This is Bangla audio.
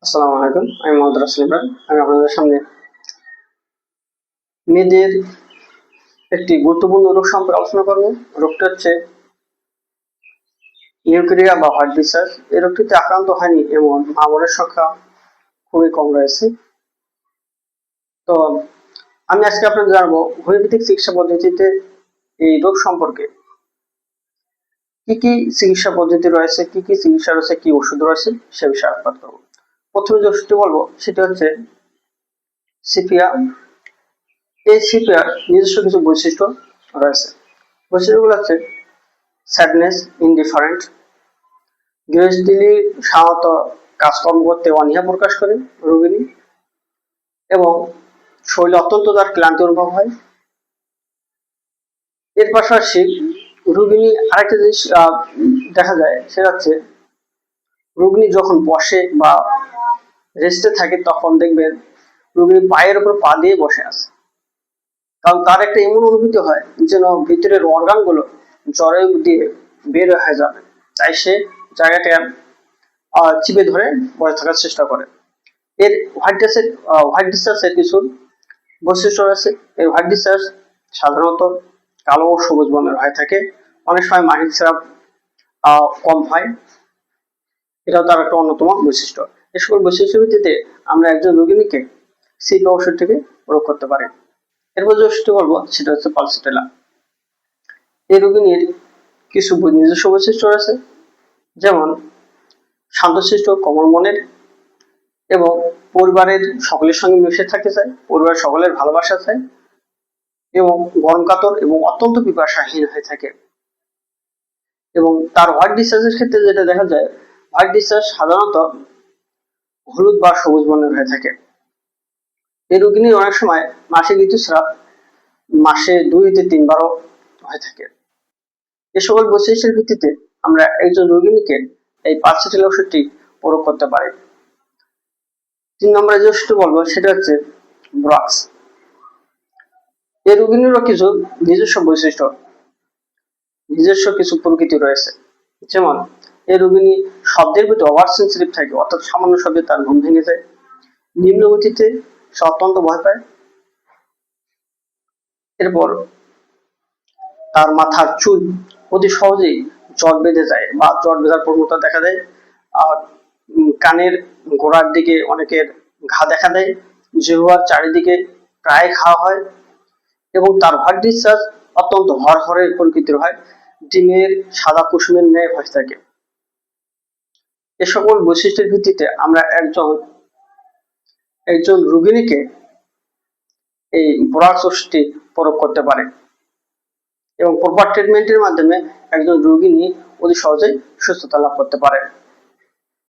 আসসালামু আলাইকুম। আমি মোহাম্মদ রাসেল ইমরান। আমি আপনাদের সামনে মেয়েদের একটি গুরুত্বপূর্ণ রোগ সম্পর্কে আলোচনা করব। রোগটা হচ্ছে লিউকেরিয়া বা হোয়াইট ডিসচার্জ। এই রোগটিতে আক্রান্ত হয়নি এমন মা বোনের সংখ্যা খুবই কম রয়েছে। তো আমি আজকে আপনাদের জানাবো হোমিওপ্যাথিক চিকিৎসা পদ্ধতিতে এই রোগ সম্পর্কে কি কি চিকিৎসা পদ্ধতি রয়েছে, কি কি চিকিৎসা রয়েছে, কি ওষুধ রয়েছে সে বিষয়ে আলোচনা করব। প্রথমে যে ওষুধটি বলবো সেটা হচ্ছে সিপিয়া। এই সিপিআর নিজস্ব কিছু বৈশিষ্ট্য রয়েছে। বৈশিষ্ট্যগুলো হচ্ছে স্যাডনেস, ইনডিফারেন্ট, গৃহস্থালী সাধারণত কাজকর্ম করতে অনীহা প্রকাশ করে রোগিনী, এবং শরীরে অত্যন্ত তার ক্লান্তি অনুভব হয়। এর পাশাপাশি রোগিনী আরেকটা জিনিস দেখা যায়, সেটা হচ্ছে রোগিনী যখন বসে বা রেস্টে থাকে তখন দেখবেন রোগিনী পায়ের উপর পা দিয়ে বসে আছে, কারণ তার একটা এমন অনুভূতি হয় যেন ভিতরের অর্গান গুলো জ্বরে দিয়ে বের হয়ে যাবে, তাই সে জায়গাটা চিপে ধরে বসে থাকার চেষ্টা করে। এর হোয়াইট ডিসচার্জের কিছু বৈশিষ্ট্য রয়েছে। এই হোয়াইট ডিসচার্জ সাধারণত কালো ও সবুজ বর্ণের হয়ে থাকে। অনেক সময় মাহির স্রাব কম হয়, এটাও তার একটা অন্যতম বৈশিষ্ট্য। এই সকল বৈশিষ্ট্যের ভিত্তিতে আমরা একজন রোগীকে সিপি ওষুধ থেকে প্রয়োগ করতে পারি। এরপর যে ওষুধটি বলবো সেটা হচ্ছে পালসিটেলা। এই রোগিনীর কিছু নিজস্ব বৈশিষ্ট্য রয়েছে, যেমন শান্তশিষ্ট, কোমল মনের, এবং পরিবারের সকলের সঙ্গে মিশে থাকতে চায়, পরিবারের সকলের ভালোবাসা চায়, এবং গরম কাতর এবং অত্যন্ত পিপাসাহীন হয়ে থাকে। এবং তার হোয়াইট ডিসচার্জের ক্ষেত্রে যেটা দেখা যায়, হোয়াইট ডিসচার্জ সাধারণত হলুদ বা সবুজ বর্ণের হয়ে থাকে। এই রোগিনীর অনেক সময় মাসিক ঋতুস্রাব মাসে 2 থেকে 3 বারও হয়ে থাকে। এ সকল বৈশিষ্ট্যের ভিত্তিতে আমরা একজন রোগীকে এই পালসিটেলা ওষুধটি প্রয়োগ করতে পারি। 3 নম্বরে যে ওষুধটি বলবো সেটা হচ্ছে ব্রক্স। এই রোগিনীরও কিছু নিজস্ব বৈশিষ্ট্য, নিজস্ব কিছু প্রকৃতি রয়েছে। যেমন এই রোগিনী শব্দের প্রতি ওভার সেন্সিটিভ থাকে, অর্থাৎ সামান্য শব্দে তার ঘুম ভেঙে যায়। নিম্ন গতিতে সে অত্যন্ত ভয় পায়। এরপর তার মাথার চুল অতি সহজেই জট বেঁধে যায় বা জট বেঁধার প্রবণতা দেখা দেয়। আর কানের গোড়ার দিকে অনেকের ঘা দেখা দেয়। জিহ্বার চারিদিকে প্রায় ঘা হয়, এবং তার হোয়াইট ডিসচার্জ অত্যন্ত হরহরে প্রকৃতির হয়, ডিমের সাদা কুসুমের ন্যায় হয়ে থাকে। এ সকল বৈশিষ্ট্যের ভিত্তিতে আমরা একজন রোগীকে এই ব্রক্স ওষুধটি প্রয়োগ করতে পারি, এবং প্রপার ট্রিটমেন্টের মাধ্যমে একজন রোগী অতি সহজেই সুস্থতা লাভ করতে পারে।